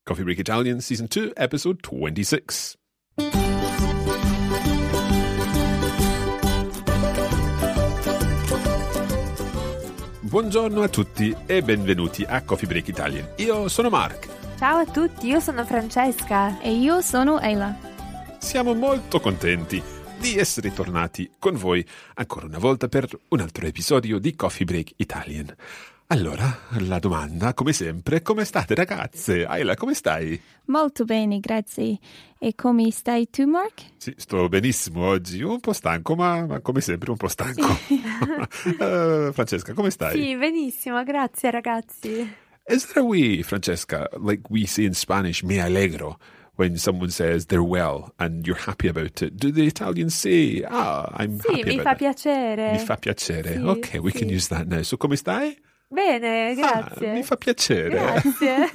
Coffee Break Italian, Season 2, Episode 26. Buongiorno a tutti e benvenuti a Coffee Break Italian. Io sono Mark. Ciao a tutti, io sono Francesca. E io sono Isla. Siamo molto contenti di essere tornati con voi ancora una volta per un altro episodio di Coffee Break Italian. Allora, la domanda, come sempre, come state ragazze? Isla, come stai? Molto bene, grazie. E come stai tu, Mark? Sì, sto benissimo oggi, un po' stanco, ma come sempre un po' stanco. Francesca, come stai? Sì, benissimo, grazie ragazzi. Is there a way, Francesca, like we say in Spanish, me alegro, when someone says they're well and you're happy about it? Do the Italians say, I'm happy about it? Sì, mi fa piacere. Mi fa piacere. Sì, Ok, we can use that now. So, come stai? Bene, grazie. Mi fa piacere. Grazie.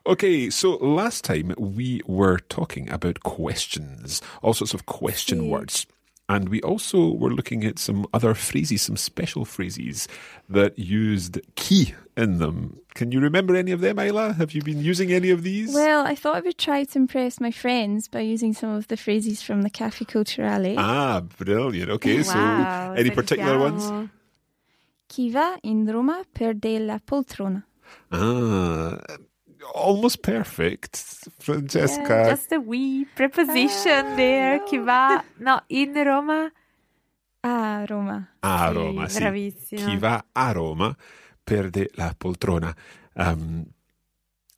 Okay, so last time we were talking about questions, all sorts of question words. And we also were looking at some other phrases, some special phrases that used chi in them. Can you remember any of them, Isla? Have you been using any of these? Well, I thought I would try to impress my friends by using some of the phrases from the Caffè Culturale. Ah, brilliant. Okay, so Wow, any particular ones? Chi va in Roma perde la poltrona. Almost perfect, Francesca. Yeah, just a wee preposition there. Chi va, no, in Roma. A Roma. A Sì, Roma, sì. bravissimo. Chi va a Roma perde la poltrona.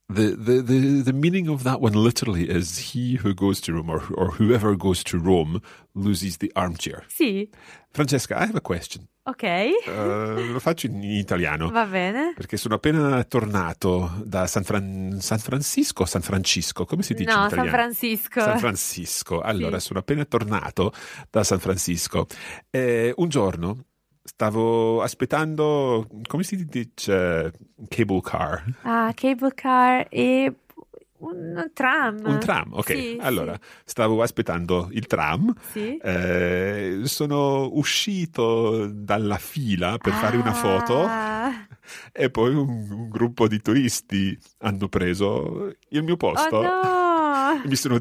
The meaning of that one literally is he who goes to Rome or whoever goes to Rome loses the armchair. Sì, Francesca, I have a question. ok. Lo faccio in italiano. Va bene. Perché sono appena tornato da San Francisco, come si dice in No, italiano? San Francisco. San Francisco. Allora, Sì. sono appena tornato da San Francisco. Un giorno stavo aspettando, come si dice, cable car? Cable car e un tram. Un tram, ok. Sì, allora, stavo aspettando il tram. Sì. Sono uscito dalla fila per fare una foto e poi un gruppo di turisti hanno preso il mio posto. Oh no! Mi sono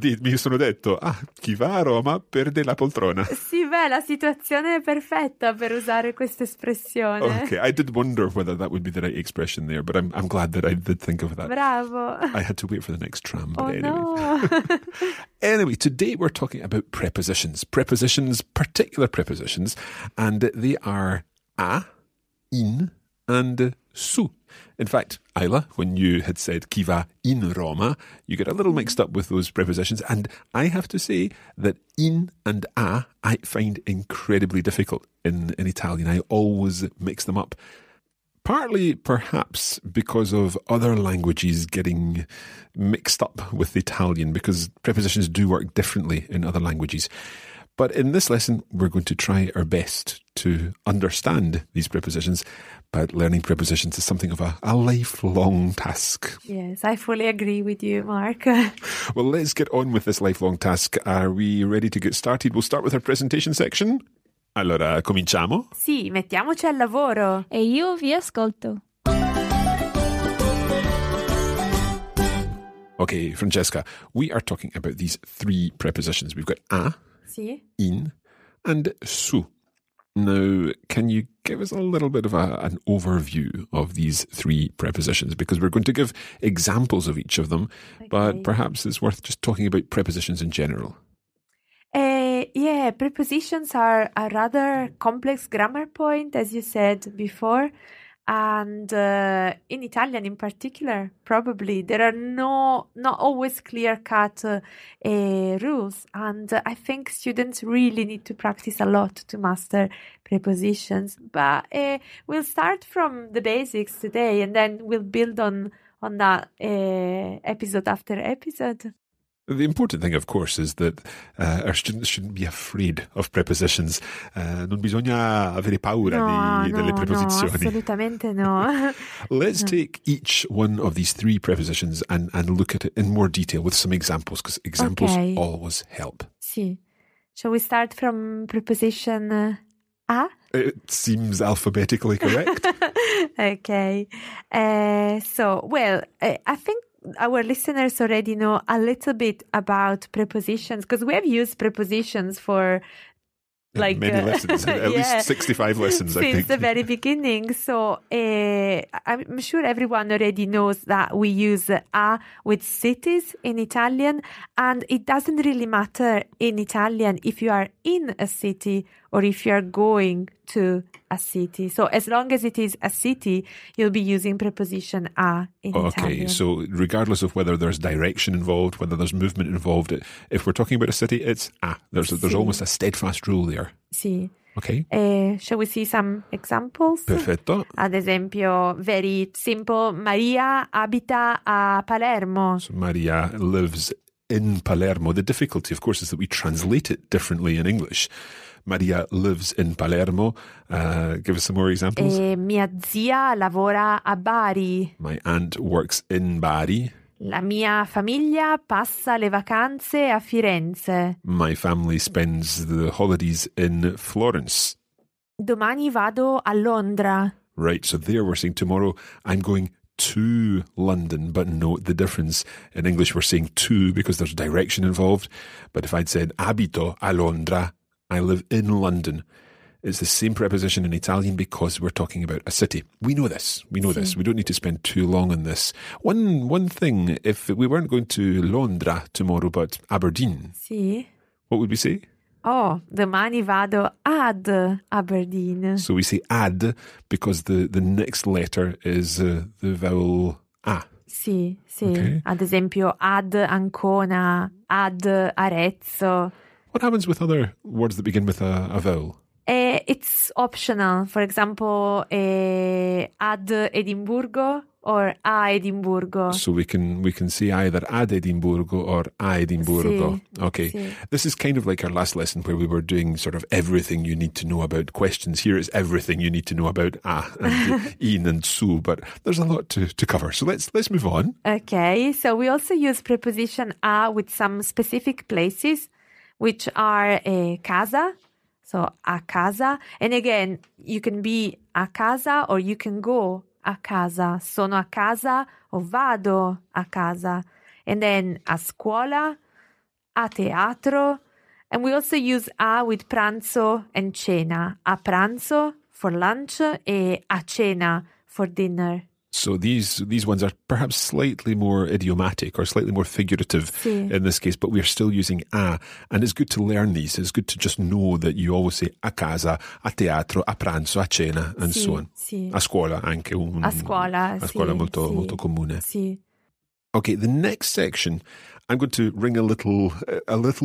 detto, chi va a Roma perde la poltrona. Sì, beh, la situazione è perfetta per usare questa espressione. Okay, I did wonder whether that would be the right expression there, but I'm glad that I did think of that. Bravo. I had to wait for the next tram, but Oh anyway. no. Anyway, today we're talking about prepositions. Prepositions, particular prepositions, and they are a, in, and su. In fact, Isla, when you had said chi va in Roma, you get a little mixed up with those prepositions, and I have to say that in and a I find incredibly difficult in Italian. I always mix them up. Partly, perhaps, because of other languages getting mixed up with Italian, because prepositions do work differently in other languages. But in this lesson, we're going to try our best to understand these prepositions, but learning prepositions is something of a lifelong task. Yes, I fully agree with you, Mark. Well, let's get on with this lifelong task. Are we ready to get started? We'll start with our presentation section. Allora, cominciamo? Sì, mettiamoci al lavoro. E io vi ascolto. Okay, Francesca, we are talking about these three prepositions. We've got a, Sì. in, and su. Now, can you give us a little bit of an overview of these three prepositions? Because we're going to give examples of each of them, but perhaps it's worth just talking about prepositions in general. Yeah, prepositions are a rather complex grammar point, as you said before. And in Italian in particular, probably, there are not always clear-cut rules. And I think students really need to practice a lot to master prepositions. But we'll start from the basics today, and then we'll build on that episode after episode. The important thing, of course, is that our students shouldn't be afraid of prepositions. Non bisogna avere paura delle preposizioni. No, assolutamente no. Let's take each one of these three prepositions and look at it in more detail with some examples, because examples always help. Sì. Shall we start from preposition a? It seems alphabetically correct. Okay. I think our listeners already know a little bit about prepositions, because we have used prepositions for many lessons, at least 65 lessons, I think. Since the very beginning. So I'm sure everyone already knows that we use a with cities in Italian, and it doesn't really matter in Italian if you are in a city or if you are going to a city. So as long as it is a city, you'll be using preposition a in Italian. Okay, so regardless of whether there's direction involved, whether there's movement involved, if we're talking about a city, it's a. There's almost a steadfast rule there. Sì. Okay. Shall we see some examples? Perfetto. Ad esempio, very simple, Maria abita a Palermo. So Maria lives in Palermo. The difficulty, of course, is that we translate it differently in English. Maria lives in Palermo. Give us some more examples. Mia zia lavora a Bari. My aunt works in Bari. La mia famiglia passa le vacanze a Firenze. My family spends the holidays in Florence. Domani vado a Londra. Right, so there we're saying tomorrow I'm going to London, but note the difference. In English we're saying to because there's direction involved. But if I'd said abito a Londra, I live in London. It's the same preposition in Italian because we're talking about a city. We know this. We know this. We don't need to spend too long on this. One thing, if we weren't going to Londra tomorrow, but Aberdeen, Sì. what would we say? Oh, domani vado ad Aberdeen. So we say ad because the next letter is the vowel a. Sì, sì. Okay. Ad esempio, ad Ancona, ad Arezzo. What happens with other words that begin with a vowel? It's optional. For example, ad Edimburgo or a Edimburgo. So we can say either ad Edimburgo or a Edimburgo. Sì, Okay. sì. This is kind of like our last lesson where we were doing sort of everything you need to know about questions. Here is everything you need to know about a and in and su, but there's a lot to cover. So let's move on. Okay, so we also use preposition a with some specific places, which are casa, so a casa. And again, you can be a casa or you can go a casa. Sono a casa o vado a casa. And then a scuola, a teatro. And we also use a with pranzo and cena. A pranzo for lunch e a cena for dinner. So these ones are perhaps slightly more idiomatic or slightly more figurative in this case, but we're still using a. And it's good to learn these. It's good to just know that you always say a casa, a teatro, a pranzo, a cena, and so on. Sì. A scuola anche. A scuola, a scuola molto comune. Sì. Okay, the next section, I'm going to ring a little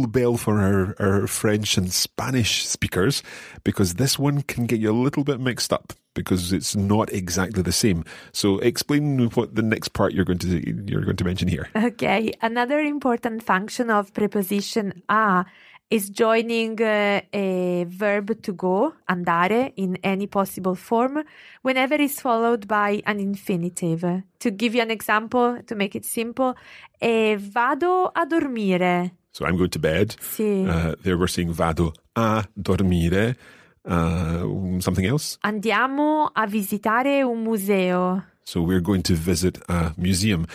bell for our French and Spanish speakers, because this one can get you a little bit mixed up because it's not exactly the same. So explain what the next part you're going to mention here. Okay, another important function of preposition a is joining a verb to go, andare, in any possible form, whenever it's followed by an infinitive. To give you an example, to make it simple, vado a dormire. So I'm going to bed. Sì. There we're saying vado a dormire. Something else? Andiamo a visitare un museo. So we're going to visit a museum.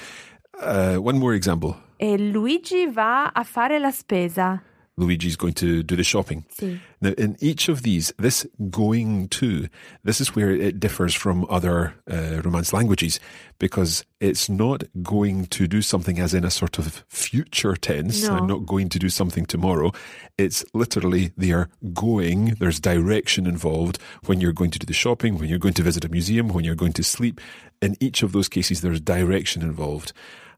One more example. Luigi va a fare la spesa. Luigi's going to do the shopping. Sì. Now, in each of these, this going to, this is where it differs from other Romance languages, because it's not going to do something as in a sort of future tense. No. I'm not going to do something tomorrow. It's literally they are going. There's direction involved when you're going to do the shopping, when you're going to visit a museum, when you're going to sleep. In each of those cases, there's direction involved.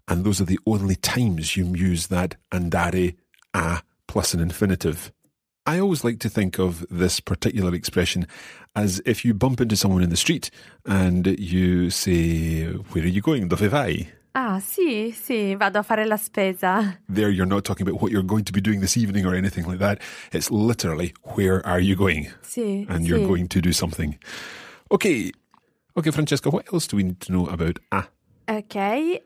And those are the only times you use that andare a plus an infinitive. I always like to think of this particular expression as if you bump into someone in the street and you say, "Where are you going? Dove vai?" Ah, sì, vado a fare la spesa. There you're not talking about what you're going to be doing this evening or anything like that. It's literally, where are you going? Sì, And you're sì. going to do something. Okay, Francesca, what else do we need to know about a? Okay,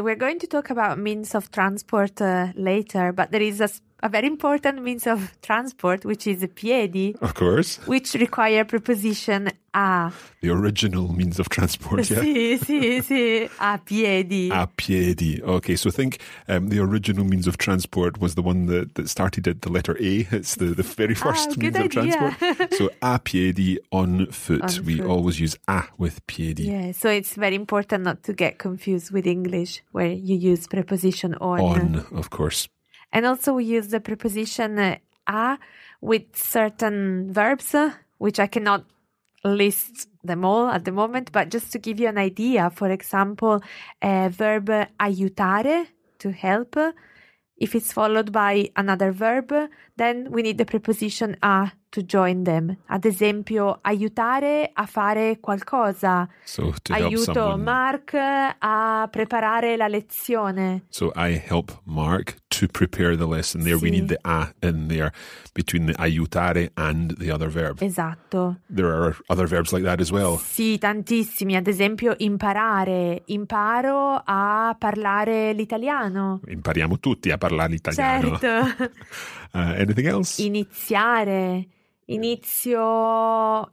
we're going to talk about means of transport later, but there is a very important means of transport, which is piedi, Of course. which require preposition a. The original means of transport, yeah? Sì, a piedi. A piedi. Okay, so think the original means of transport was the one that started at the letter A. It's the very first means good of idea. transport. So a piedi, on foot. On We foot. always use a with piedi. Yeah, so it's very important not to get confused with English, where you use preposition On, of course. And also we use the preposition a with certain verbs, which I cannot list them all at the moment, but just to give you an idea, for example, verb aiutare, to help. If it's followed by another verb, then we need the preposition a to join them. Ad esempio, aiutare a fare qualcosa. So to help Aiuto someone. Mark a preparare la lezione. So I help Mark to prepare the lesson. There we Sì. need the a in there between the aiutare and the other verb. Esatto. There are other verbs like that as well. Sì, tantissimi. Ad esempio, imparare. Imparo a parlare l'italiano. Impariamo tutti a parlare l'italiano. Certo. Anything else? Iniziare. Inizio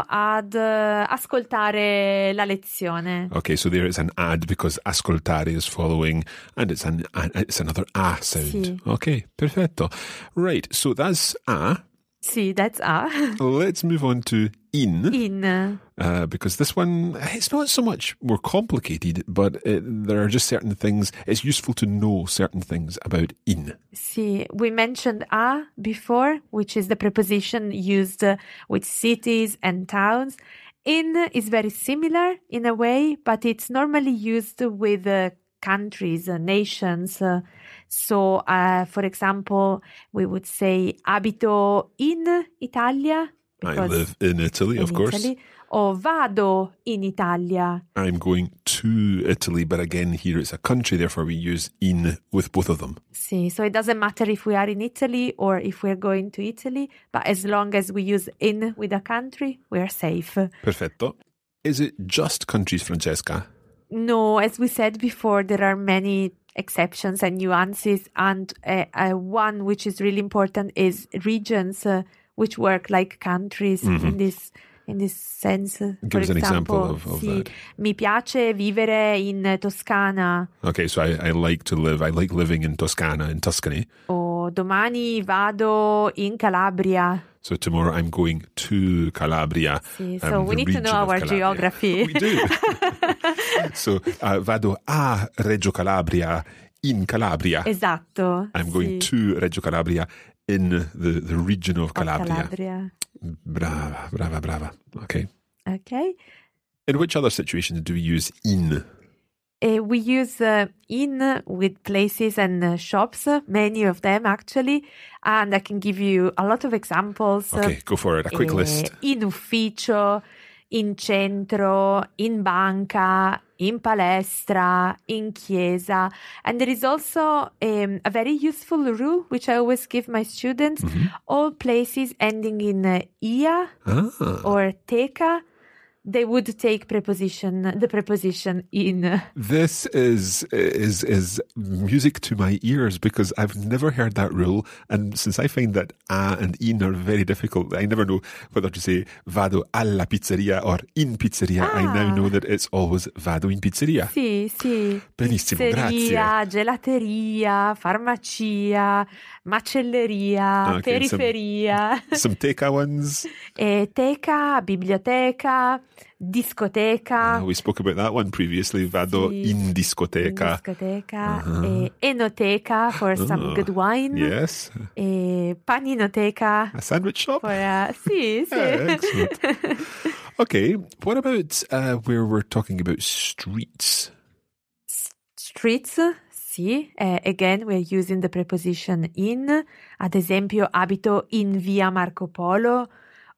ad ascoltare la lezione. Okay, so there is an ad because ascoltare is following, and it's another a sound. Sì. Okay, perfetto. Right, so that's a. Sì, that's a. Let's move on to in. In. Because this one, it's not so much more complicated, but there are just certain things. It's useful to know certain things about in. Sì, we mentioned a before, which is the preposition used with cities and towns. In is very similar in a way, but it's normally used with countries, nations. So, for example, we would say abito in Italia. I live in Italy, of course. Italy, or vado in Italia. I'm going to Italy, but again, here it's a country, therefore we use in with both of them. Sì, so it doesn't matter if we are in Italy or if we're going to Italy, but as long as we use in with a country, we're safe. Perfetto. Is it just countries, Francesca? No, as we said before, there are many exceptions and nuances, and one which is really important is regions, which work like countries in this sense. Give us an example of sì, that. Mi piace vivere in Toscana. Okay, so I like living in Toscana, in Tuscany. O domani vado in Calabria. So tomorrow I'm going to Calabria. Sì, so we the need to know region of our Calabria. geography. We do. So vado a Reggio Calabria in Calabria. Esatto. I'm going sì. to Reggio Calabria in the region of Calabria. Calabria. Brava. Okay. Okay. In which other situations do we use in? We use in with places and shops, many of them actually, and I can give you a lot of examples. Okay, go for it. A quick list. In ufficio, in centro, in banca, in palestra, in chiesa. And there is also a very useful rule, which I always give my students. All places ending in ia or teca, they would take the preposition in. This is music to my ears because I've never heard that rule, and since I find that a and in are very difficult, I never know whether to say vado alla pizzeria or in pizzeria. I now know that it's always vado in pizzeria. Sì. Benissimo, Pizzeria, grazie. gelateria, farmacia, macelleria, Okay, periferia. Some teca ones. Teca, biblioteca, discoteca. We spoke about that one previously. Vado Sì. in discoteca. Discoteca, enoteca for some good wine. Yes. Paninoteca A sandwich shop. for sì. Excellent. Okay, what about where we're talking about streets? Streets, sì. Again, we're using the preposition in. Ad esempio, abito in via Marco Polo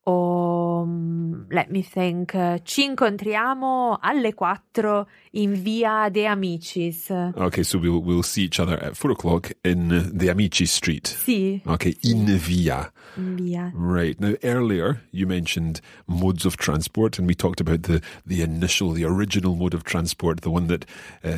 let me think, ci incontriamo alle 4 in via De Amicis. Okay, so we'll see each other at 4 o'clock in the Amici Street. Sì. Okay, in via. In via. Right. Now, earlier you mentioned modes of transport, and we talked about the original mode of transport, the one that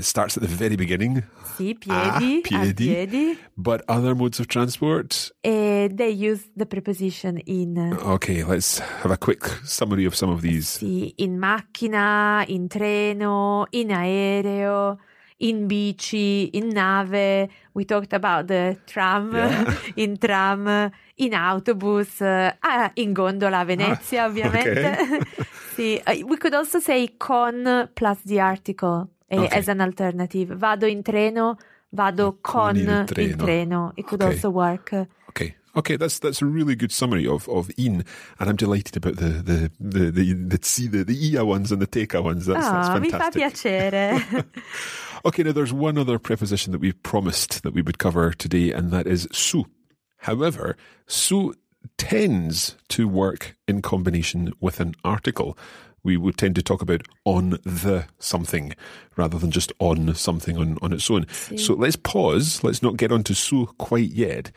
starts at the very beginning. Sì, piedi. A piedi. But other modes of transport? They use the preposition in. Okay, let's have a quick summary of some of these. Sì, in macchina, in treno, in aereo, in bici, in nave. We talked about the tram, in tram, in autobus, in gondola a Venezia, ovviamente. Okay. Sì, we could also say con plus the article as an alternative. Vado in treno, vado con il treno. It could also work. Okay, that's a really good summary of in, and I'm delighted about the ia ones and the teka ones. That's fantastic. Mi fa piacere. Okay, now there's one other preposition that we've promised that we would cover today, and that is su. However, su tends to work in combination with an article. We would tend to talk about on the something rather than just on something on its own. Sí. So let's pause. Let's not get onto su quite yet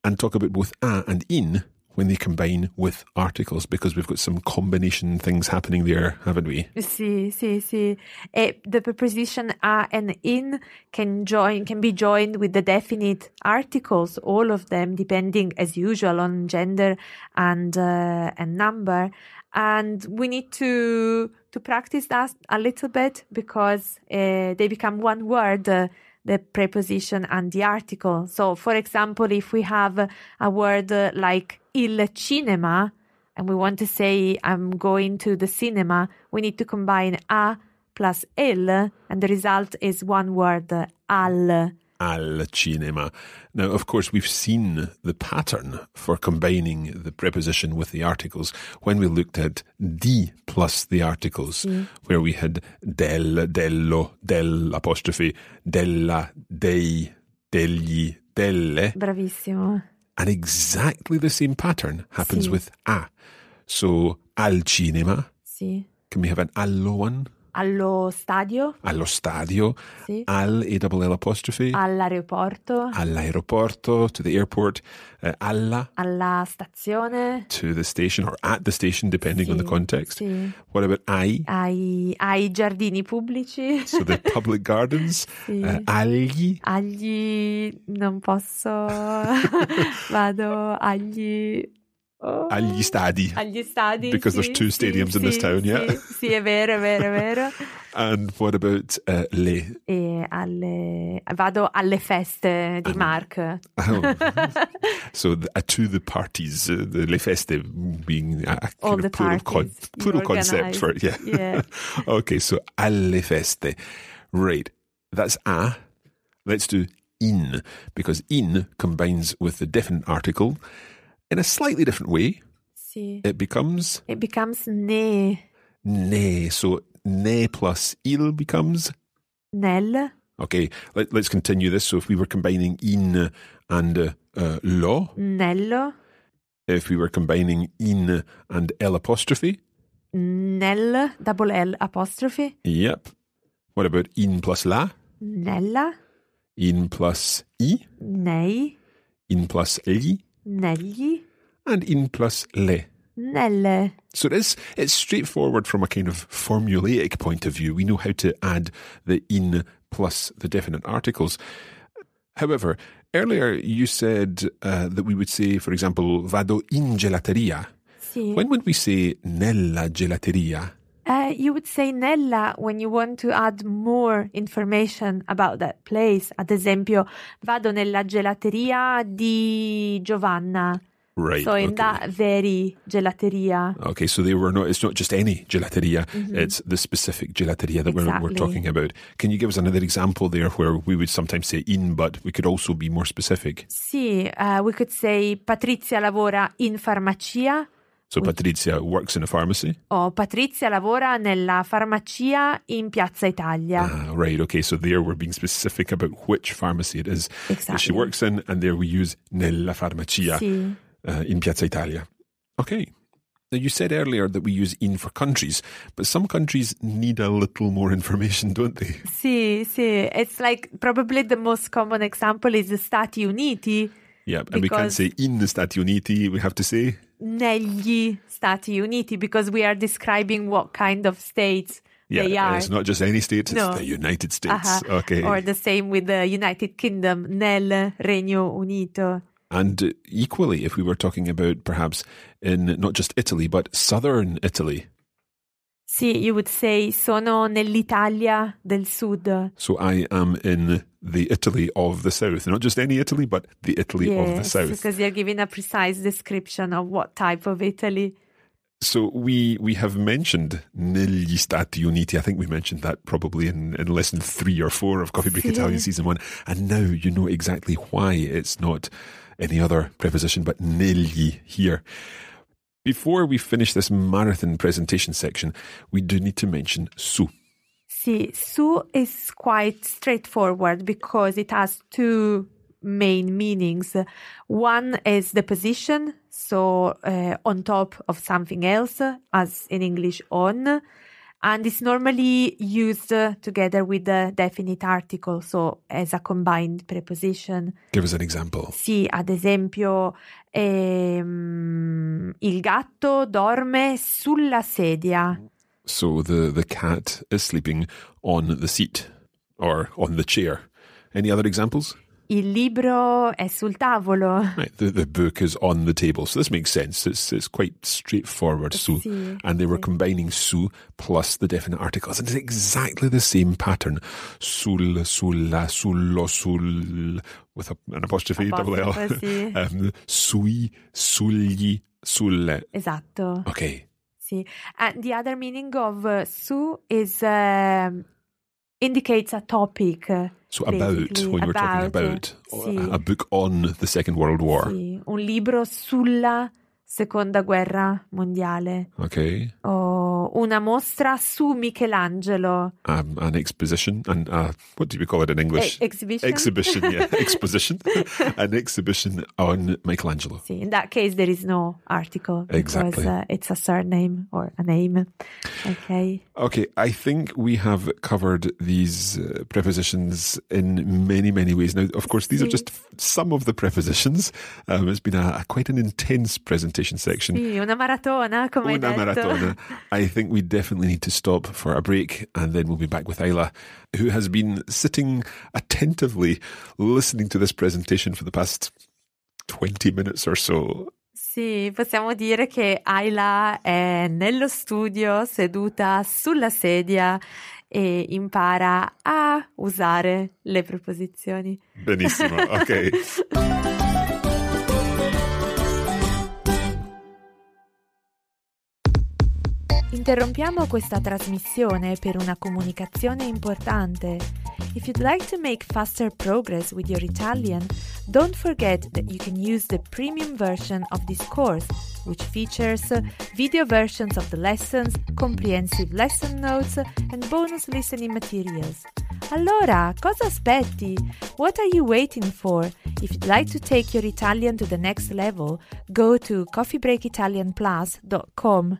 and talk about both a and in when they combine with articles, because we've got some combination things happening there, haven't we? Sì. The preposition a and in can be joined with the definite articles, all of them, depending as usual on gender and number. And we need to practice that a little bit, because they become one word, the preposition and the article. So, for example, if we have a word like il cinema, and we want to say I'm going to the cinema, we need to combine a plus el, and the result is one word, al. Al cinema. Now, of course, we've seen the pattern for combining the preposition with the articles when we looked at di plus the articles, where we had del, dello, del apostrophe, della, dei, degli, delle. Bravissimo. And exactly the same pattern happens with a. So, al cinema. Sì. Can we have an allo one? Allo stadio. Allo stadio. Sì. Al, A-double-L apostrophe. All'aeroporto. All'aeroporto, to the airport. Alla. Alla stazione. To the station, or at the station, depending on the context. Sì. What about ai? Ai giardini pubblici. So the public gardens. Sì. Agli. Agli, non posso. Vado agli. Agli stadi. Agli stadi. Because there's 2 stadiums in this town, yeah? Sì, è vero. And what about le? Vado alle feste di Mark. Oh. So to the parties, the le feste being a kind of plural concept for it, yeah. Okay, so alle feste. Right, that's a. Let's do in, because in combines with the definite article in a slightly different way. Sì. It becomes ne. Ne. So ne plus il becomes nel. Okay, let's continue this. So if we were combining in and lo. Nello. If we were combining in and L apostrophe. Nel, double L apostrophe. Yep. What about in plus la? Nella. In plus I. Nei. In plus li. Negli. And in plus le. Nelle. So it's straightforward from a kind of formulaic point of view. We know how to add the in plus the definite articles. However, earlier you said that we would say, for example, vado in gelateria. Sì. When would we say nella gelateria? You would say nella when you want to add more information about that place. Ad esempio, vado nella gelateria di Giovanna. Right. So in that very gelateria. Okay, so it's not just any gelateria, it's the specific gelateria that we're talking about. Can you give us another example there where we would sometimes say in, but we could also be more specific? Sì, we could say Patrizia lavora in farmacia. So Patrizia works in a pharmacy? O Patrizia lavora nella farmacia in Piazza Italia. Right, okay, so there we're being specific about which pharmacy it is that she works in, and there we use nella farmacia in Piazza Italia. Okay. Now, you said earlier that we use in for countries, but some countries need a little more information, don't they? Sì. It's like probably the most common example is the Stati Uniti. Yeah, and we can't say in the Stati Uniti, we have to say negli Stati Uniti, because we are describing what kind of states they are. It's not just any state, it's the United States. Okay. Or the same with the United Kingdom, nel Regno Unito. And equally, if we were talking about perhaps in not just Italy, but southern Italy. Sì, you would say sono nell'Italia del Sud. So I am in the Italy of the South. Not just any Italy, but the Italy of the South. Because you're giving a precise description of what type of Italy. So we have mentioned negli Stati Uniti. I think we mentioned that probably in lesson 3 or 4 of Coffee Break Italian season 1. And now you know exactly why it's not any other preposition but negli here. Before we finish this marathon presentation section, we do need to mention su. Sì, su is quite straightforward because it has 2 main meanings. One is the position, so on top of something else, as in English on, and it's normally used together with the definite article, so as a combined preposition. Give us an example. Sì, ad esempio, il gatto dorme sulla sedia. So the cat is sleeping on the seat or on the chair. Any other examples? Il libro è sul tavolo. Right, the book is on the table. So this makes sense. It's quite straightforward, su. Sì, and they were combining su plus the definite articles. And it's exactly the same pattern. Sul, sulla, sullo, sul, with an apostrophe, double L. Sì. Sui, sugli, sulle. Esatto. Okay. Sì. And the other meaning of su is indicates a topic. So about, when we're talking about sì. a book on the Second World War. Sì, un libro sulla Seconda Guerra Mondiale. Okay. O una mostra su Michelangelo. An exposition, and what do we call it in English? Exhibition. Exhibition, yeah. Exposition. An exhibition on Michelangelo. Sì, in that case, there is no article. Exactly. Because it's a surname or a name. Okay. Okay, I think we have covered these prepositions in many, many ways. Now, of course, these are just some of the prepositions. It's been quite an intense presentation section. Sì, una maratona, come hai detto. Maratona. I think we definitely need to stop for a break, and then we'll be back with Isla, who has been sitting attentively listening to this presentation for the past 20 minutes or so. Sì, possiamo dire che Isla è nello studio, seduta sulla sedia e impara a usare le preposizioni. Benissimo, ok. Interrompiamo questa trasmissione per una comunicazione importante. If you'd like to make faster progress with your Italian, don't forget that you can use the premium version of this course, which features video versions of the lessons, comprehensive lesson notes, and bonus listening materials. Allora, cosa aspetti? What are you waiting for? If you'd like to take your Italian to the next level, go to coffeebreakitalianplus.com.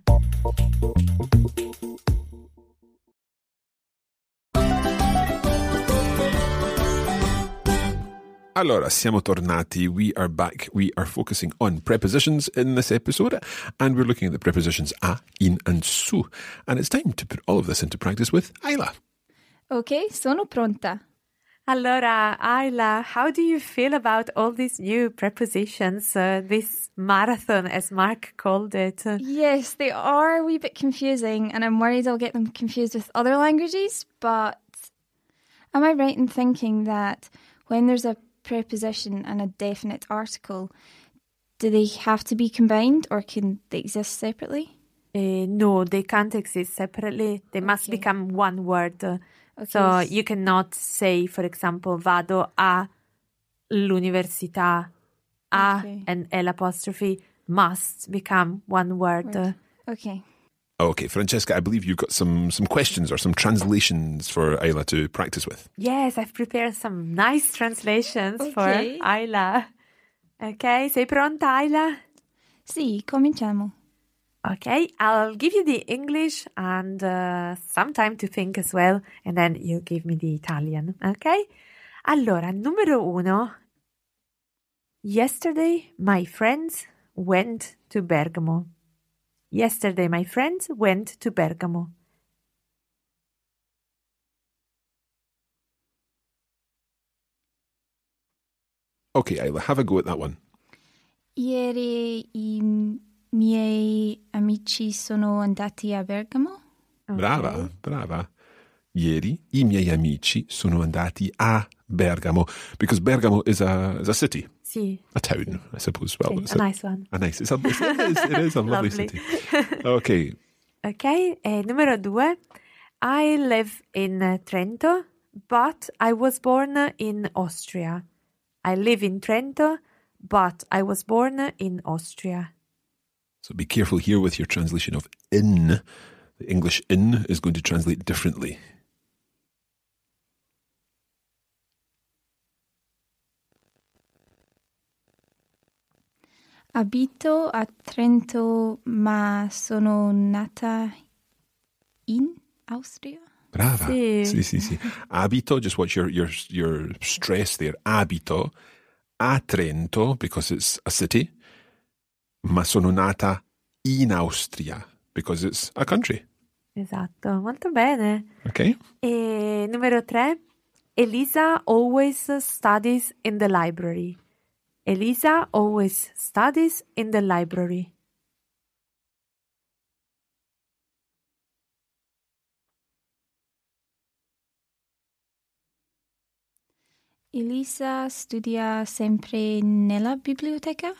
Allora, siamo tornati. We are back. We are focusing on prepositions in this episode, and we're looking at the prepositions a, in, and su. And it's time to put all of this into practice with Isla. Ok, sono pronta. Allora, Isla, how do you feel about all these new prepositions, this marathon, as Mark called it? Yes, they are a wee bit confusing, and I'm worried I'll get them confused with other languages, but am I right in thinking that when there's a preposition and a definite article, do they have to be combined or can they exist separately? No, they can't exist separately. They must become one word. Okay. So you cannot say, for example, vado all'università. A and L apostrophe must become one word. Okay. Okay, Francesca, I believe you've got some questions or some translations for Isla to practice with. Yes, I've prepared some nice translations for Isla. Ok, sei pronta, Isla? Sì, cominciamo. Okay, I'll give you the English and some time to think as well, and then you give me the Italian, okay? Allora, numero 1. Yesterday, my friends went to Bergamo. Yesterday, my friends went to Bergamo. Okay, Isla, have a go at that one. Ieri I miei amici sono andati a Bergamo. Brava, brava. Ieri I miei amici sono andati a Bergamo, because Bergamo is a city. Sì. A town, I suppose. Well, Sì, it's a nice one. it is a lovely Lovely. city. Okay. Ok, numero 2. I live in Trento, but I was born in Austria. I live in Trento, but I was born in Austria. So be careful here with your translation of in. The English in is going to translate differently. Abito a Trento, ma sono nata in Austria. Brava. Sì. Sì. Abito, just watch your stress there. Abito a Trento, because it's a city. Ma sono nata in Austria, because it's a country. Esatto, molto bene. Okay? E numero 3. Elisa always studies in the library. Elisa always studies in the library. Elisa studia sempre nella biblioteca.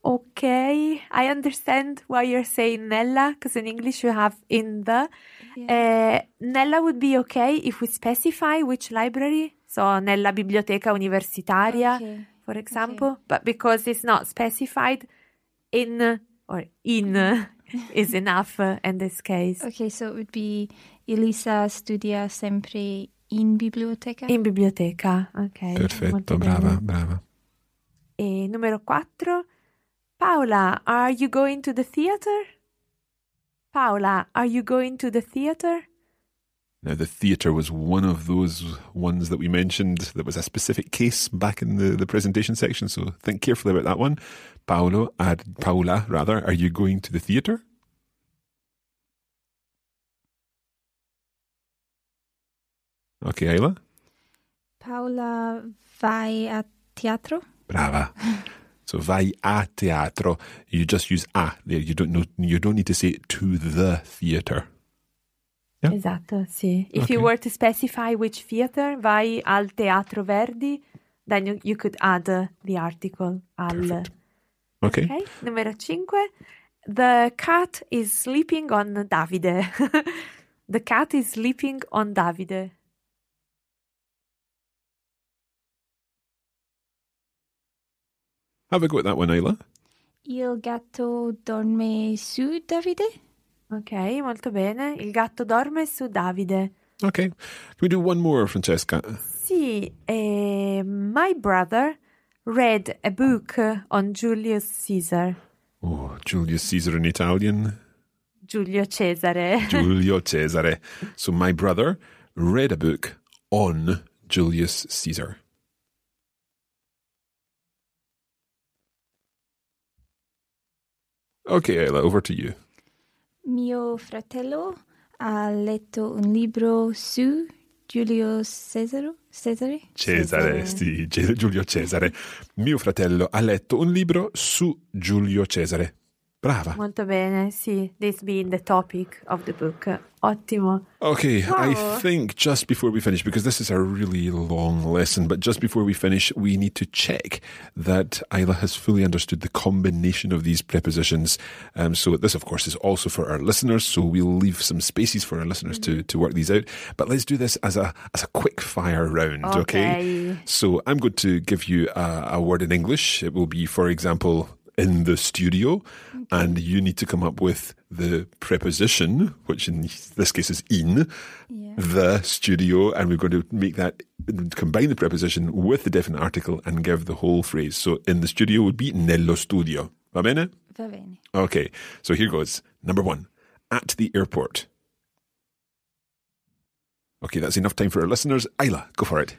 Okay, I understand why you're saying nella, because in English you have in the. Nella would be okay if we specify which library. So, nella biblioteca universitaria, Okay. for example. But because it's not specified, in or in is enough in this case. Okay, so it would be Elisa studia sempre in biblioteca. In biblioteca, ok. Perfetto, molto brava, bene. brava. E numero 4. Paola, are you going to the theater? Paola, are you going to the theater? Now, the theatre was one of those ones that we mentioned that was a specific case back in the presentation section, so think carefully about that one. Paola, are you going to the theatre? Okay, Isla? Paola vai a teatro. Brava. So vai a teatro. You just use a there. You don't need to say to the theatre. Yeah. Esatto, sì. If Okay. you were to specify which theater, vai al Teatro Verdi, then you could add the article al. Perfect. Okay. Okay. Numero 5. The cat is sleeping on Davide. The cat is sleeping on Davide. Have a go at that one, Isla. Il gatto dorme su Davide. Ok, molto bene. Il gatto dorme su Davide. Okay. Can we do one more, Francesca? Sì, my brother read a book on Julius Caesar. Oh, Julius Caesar in Italian. Giulio Cesare. Giulio Cesare. So my brother read a book on Julius Caesar. Okay, Isla, over to you. Mio fratello ha letto un libro su Giulio Cesare. Cesare, Cesare. sì, Giulio Cesare. Mio fratello ha letto un libro su Giulio Cesare. Brava. Molto bene, sì. This being the topic of the book. Ottimo. Okay, I Wow. think just before we finish, because this is a really long lesson, but just before we finish, we need to check that Isla has fully understood the combination of these prepositions. So this, of course, is also for our listeners, so we'll leave some spaces for our listeners to work these out. But let's do this as a quick fire round, okay? Okay. So I'm going to give you a word in English. It will be, for example, in the studio, and you need to come up with the preposition, which in this case is in the studio, and we're going to make that, combine the preposition with the definite article and give the whole phrase. So in the studio would be nello studio. Va bene? Va bene. Okay, so here goes. Number 1, at the airport. Okay, that's enough time for our listeners. Isla, go for it.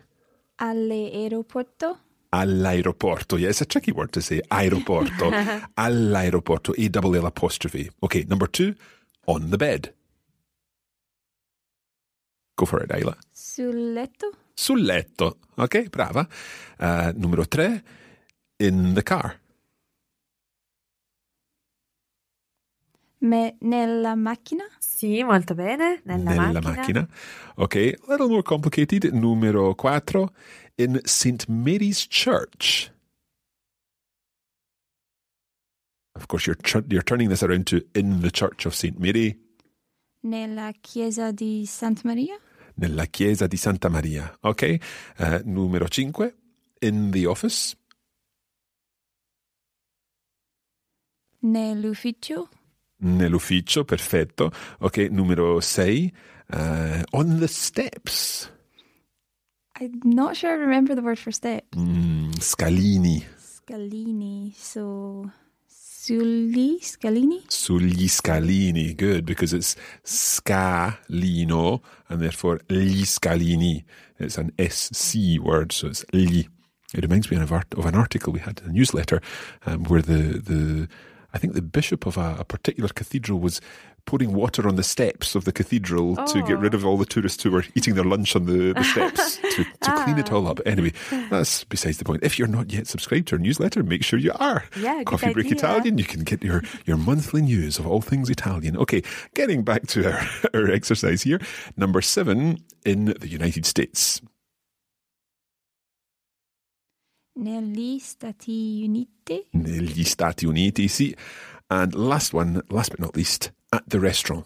All'aeroporto. All'aeroporto. Yeah, it's a tricky word to say. Aeroporto. All'aeroporto. A-double-L apostrophe. Okay, number 2, on the bed. Go for it, Isla. Sul letto. Sul letto. Okay, brava. Numero 3, in the car. Nella macchina. Sì, molto bene. Nella macchina. Okay, a little more complicated. Numero 4, in St. Mary's Church. Of course, you're turning this around to in the Church of St. Mary. Nella chiesa di Santa Maria. Nella chiesa di Santa Maria. Okay. Numero 5, in the office. Nell'ufficio. Nell'ufficio, perfetto. Okay, numero 6, on the steps. I'm not sure I remember the word for step. Scalini. Scalini. So, sugli scalini? Sugli scalini. Good, because it's scalino, and therefore gli scalini. It's an SC word, so it's gli. It reminds me of an article we had in a newsletter where I think the bishop of a particular cathedral was pouring water on the steps of the cathedral to get rid of all the tourists who were eating their lunch on the steps to clean it all up. Anyway, that's besides the point. If you're not yet subscribed to our newsletter, make sure you are. Yeah, Coffee Break idea. Italian. You can get your monthly news of all things Italian. Okay, getting back to our exercise here. Number 7, in the United States. Negli Stati Uniti. Negli Stati Uniti, sì. And last but not least, at the restaurant.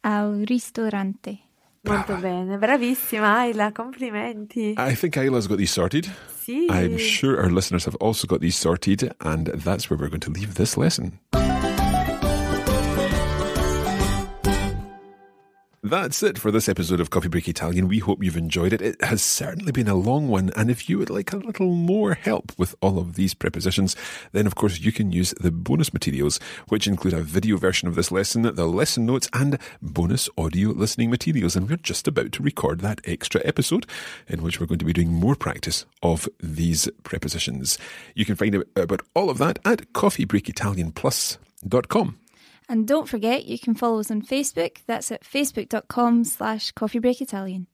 Al ristorante. Molto bene, bravissima Isla, complimenti. I think Isla's got these sorted. Sì. I'm sure our listeners have also got these sorted, and that's where we're going to leave this lesson. That's it for this episode of Coffee Break Italian. We hope you've enjoyed it. It has certainly been a long one, and if you would like a little more help with all of these prepositions, then of course you can use the bonus materials, which include a video version of this lesson, the lesson notes, and bonus audio listening materials. And we're just about to record that extra episode in which we're going to be doing more practice of these prepositions. You can find out about all of that at coffeebreakitalianplus.com. And don't forget, you can follow us on Facebook. That's at facebook.com/coffeebreakitalian.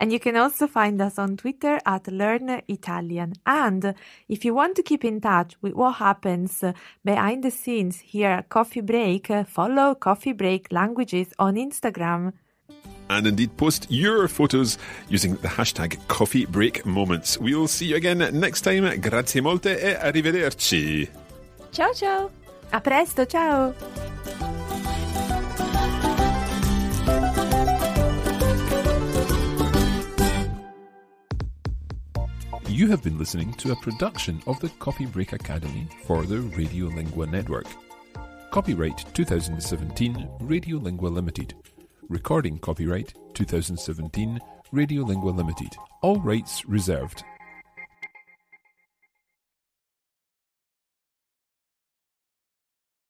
And you can also find us on Twitter at Learn Italian. And if you want to keep in touch with what happens behind the scenes here at Coffee Break, follow Coffee Break Languages on Instagram. And indeed, post your photos using the hashtag Coffee Break Moments. We'll see you again next time. Grazie molte e arrivederci. Ciao, ciao. A presto, ciao! You have been listening to a production of the Coffee Break Academy for the Radiolingua Network. Copyright 2017 Radiolingua Limited. Recording copyright 2017 Radiolingua Limited. All rights reserved.